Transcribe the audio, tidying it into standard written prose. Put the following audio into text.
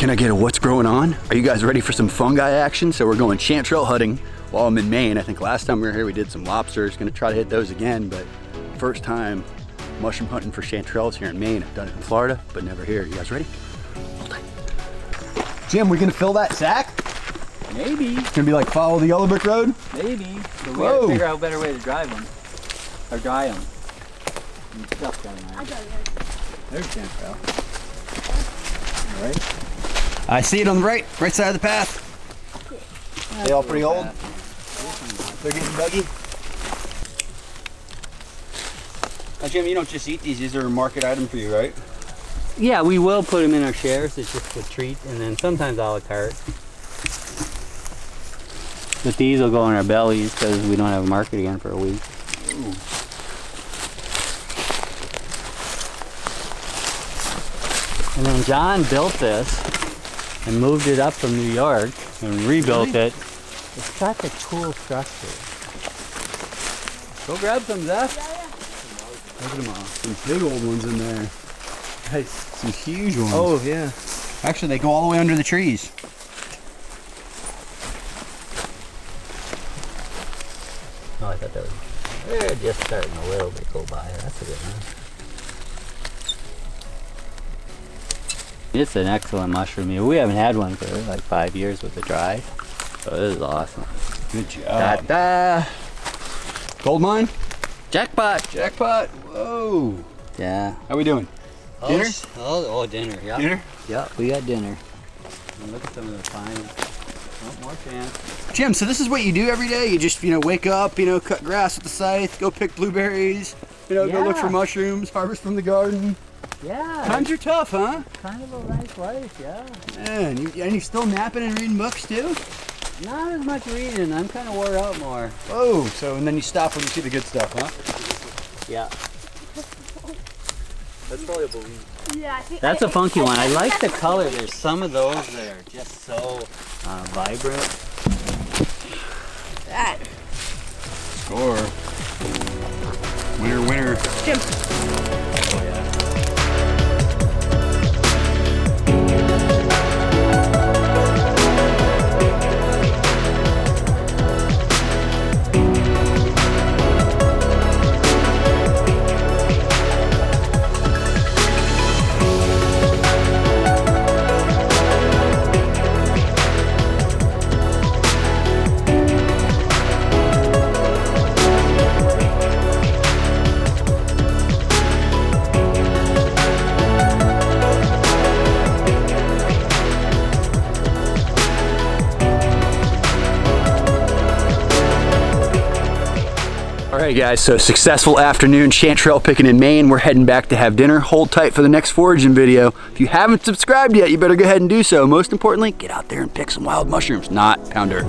Can I get a what's growing on? Are you guys ready for some fungi action? So we're going chanterelle hunting while I'm in Maine. I think last time we were here we did some lobsters. Gonna try to hit those again, but first time mushroom hunting for chanterelles here in Maine. I've done it in Florida, but never here. You guys ready? Hold tight. Jim, we gonna fill that sack? Maybe. It's gonna be like follow the yellow brick road? Maybe. But we gotta figure out a better way to drive them. Or dry them. Stuff down there. I got it. There's chanterelle. All right. I see it on the right side of the path. They all pretty old? They're getting buggy. Now, Jim, you don't just eat these are a market item for you, right? Yeah, we will put them in our shares. It's just a treat, and then sometimes a la carte. But these will go in our bellies because we don't have a market again for a week. Ooh. And then John built this and moved it up from New York and rebuilt it. It's such a cool structure. Go grab some, Zeph. Look at them all. Some big old ones in there. Nice. Some huge ones. Oh, yeah. Actually, they go all the way under the trees. Oh, I thought that was... They're just starting a little bit go by. That's a good one. It's an excellent mushroom meal. We haven't had one for like 5 years with the dry. So this is awesome. Good job. Ta-da! Gold mine? Jackpot! Jackpot. Whoa. Yeah. How we doing? Dinner? Oh, dinner. Yeah. Dinner? Yeah, we got dinner. And look at some of the fine. Oh, more chance. Jim, so this is what you do every day? You just, wake up, cut grass with the scythe, go pick blueberries, go look for mushrooms, harvest from the garden. Yeah. Times are tough, huh? Kind of a nice life, yeah. Man, and you're still napping and reading books too? Not as much reading. I'm kind of wore out more. Oh, so and then you stop when you see the good stuff, huh? Yeah. That's probably a belief. Yeah, I think That's a funky one. I like the color. There's some of those that are just so vibrant. that. Score. Winner, winner. Jim. Oh, yeah. Alright guys, so successful afternoon chanterelle picking in Maine. We're heading back to have dinner. Hold tight for the next foraging video. If you haven't subscribed yet, you better go ahead and do so. Most importantly, get out there and pick some wild mushrooms, not pound dirt.